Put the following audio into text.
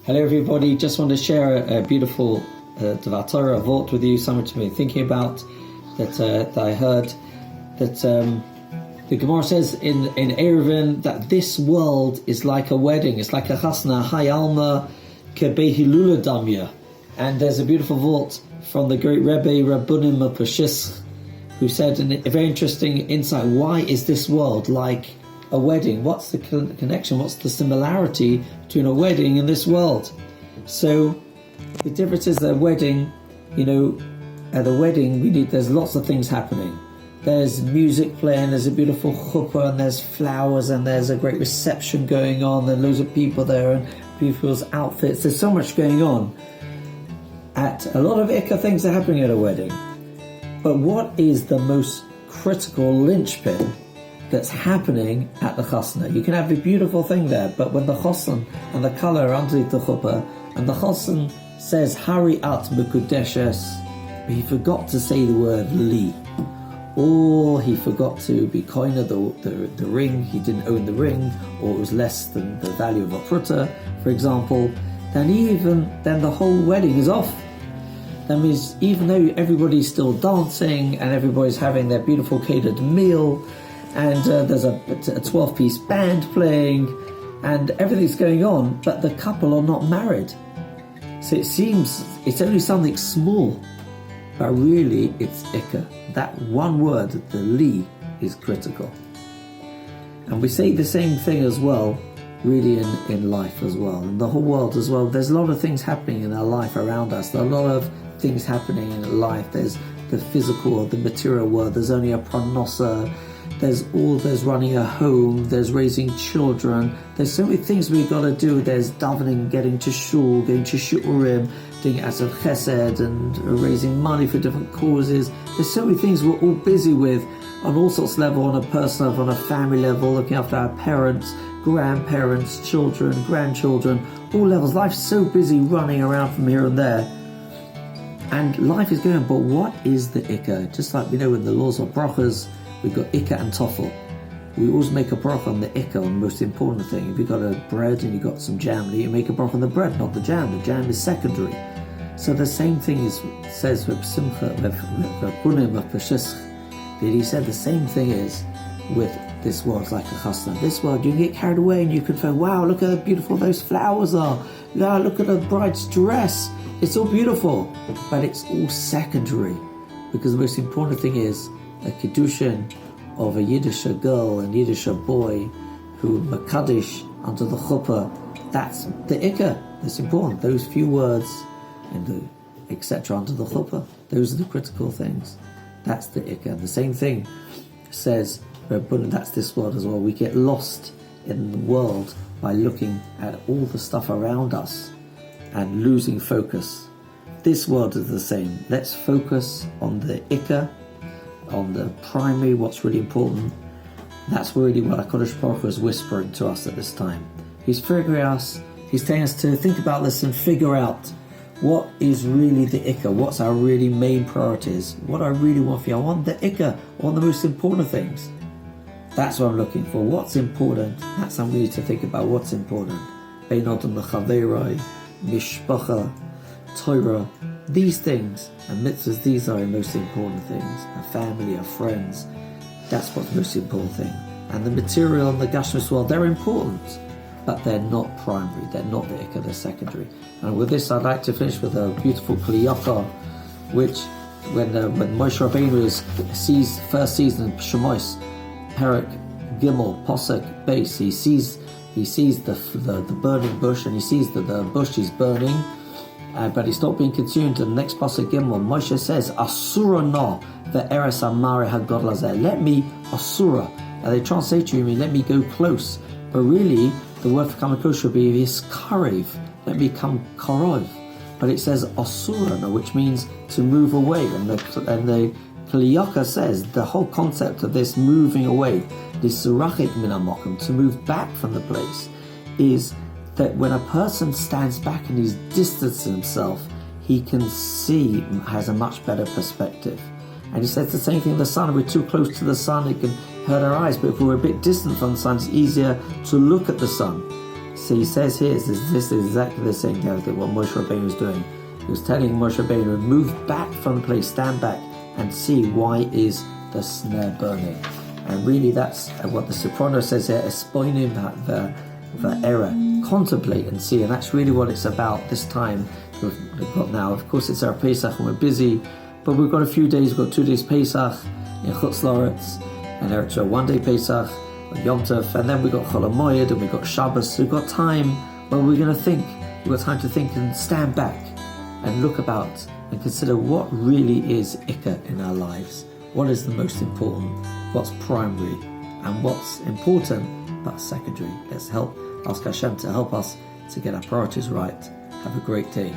Hello everybody, just want to share a beautiful Dvar Torah thought with you, something to be thinking about that I heard that the Gemara says in Eruvin that this world is like a wedding, it's like a chasna, hay alma kebehilula damya. And there's a beautiful thought from the great Rebbe Reuven Stepsky, who said a very interesting insight. Why is this world like a wedding? What's the connection? What's the similarity between a wedding and this world? So the difference is that wedding, at a wedding there's lots of things happening. There's music playing, there's a beautiful chuppah, and there's flowers, and there's a great reception going on, and loads of people there, and people's outfits. There's so much going on. A lot of ikka things are happening at a wedding. But what is the most critical linchpin that's happening at the chasna? You can have a beautiful thing there, but when the chosan and the color are underneath the chuppah, and the chosan says Hari at mekudeshes, but he forgot to say the word li, or he forgot to be koina the ring, he didn't own the ring, or it was less than the value of a pruta, for example, then the whole wedding is off. That means even though everybody's still dancing and everybody's having their beautiful catered meal, and there's a 12-piece band playing, and everything's going on, but the couple are not married. So it seems it's only something small, but really it's ikka. That one word, the li, is critical. And we say the same thing as well, really in life as well, in the whole world as well. There's a lot of things happening in our life around us. There are a lot of things happening in life. There's the physical, the material world. There's only a parnosa. There's running a home, there's raising children, there's so many things we've got to do. There's davening, getting to shul, going to shu'urim, doing acts of chesed, and raising money for different causes. There's so many things we're all busy with on all sorts of level, on a personal level, on a family level, looking after our parents, grandparents, children, grandchildren, all levels. Life's so busy running around from here and there. And life is going on, but what is the ikka? Just like we know in the laws of brachas, we've got ikka and toffel. We always make a bracha on the ikka, on the most important thing. If you've got a bread and you've got some jam, you make a bracha on the bread, not the jam. The jam is secondary. So the same thing says Reb Simcha, that he said the same thing is with this world like a chasna. This world, you can get carried away and you can think, wow, look how beautiful those flowers are. Wow, look at the bride's dress. It's all beautiful, but it's all secondary, because the most important thing is a kiddushin of a Yiddish girl and Yiddish boy who makadish under the chuppah. That's the ikka. That's important. Those few words and the etc. under the chuppah. Those are the critical things. That's the ikka. The same thing says Rabbi, that's this world as well. We get lost in the world by looking at all the stuff around us and losing focus. This world is the same. Let's focus on the ikka, on the primary, what's really important. That's really what HaKadosh Baruch Hu is whispering to us at this time. He's figuring us, he's telling us to think about this and figure out what is really the ikka, what's our really main priorities, what I really want for you. I want the ikka, I want the most important things. That's what I'm looking for. What's important? That's what we need to think about. What's important? Beinodam l'chaveroi, mishpacha, Torah, these things and mitzvahs, these are the most important things. Our family, our friends, that's what's the most important thing. And the material and the gashmis world, they're important, but they're not primary, they're not the ikka, they're secondary. And with this, I'd like to finish with a beautiful kliyaka, which when Moshe Rabbeinu first sees in Shemos, Perak Gimel, Posek Base, he sees the burning bush, and he sees that the bush is burning, but it's not being consumed. And the next pasuk Gimel, Moshe says, Asura na ve'eres amare hagadol hazeh. Let me Asura. Now they translate to me, let me go close. But really, the word for come close should be iskarev. Let me come karov. But it says Asura na, which means to move away. And the Kliyaka says the whole concept of this moving away, this surachik min hamokum, to move back from the place, is that when a person stands back and he's distanced himself, he can see, has a much better perspective. And he says the same thing with the sun. If we're too close to the sun, it can hurt our eyes. But if we're a bit distant from the sun, it's easier to look at the sun. So he says here, this is exactly the same thing as what Moshe Rabbeinu was doing. He was telling Moshe Rabbeinu, move back from the place, stand back, and see why is the snare burning. And really that's what the Soprano says here, espoinim the error, contemplate and see. And that's really what it's about this time we've got now. Of course, it's our Pesach and we're busy, but we've got a few days. We've got 2 days Pesach in Chutz La'aretz, and Eretz 1 day Pesach, Yom Tov, and then we've got Chol HaMoed, and we've got Shabbos. So we've got time where we're going to think. We've got time to think and stand back and look about and consider what really is Ikka in our lives. What is the most important? What's primary? And what's important but secondary? Let's ask Hashem to help us to get our priorities right. Have a great day.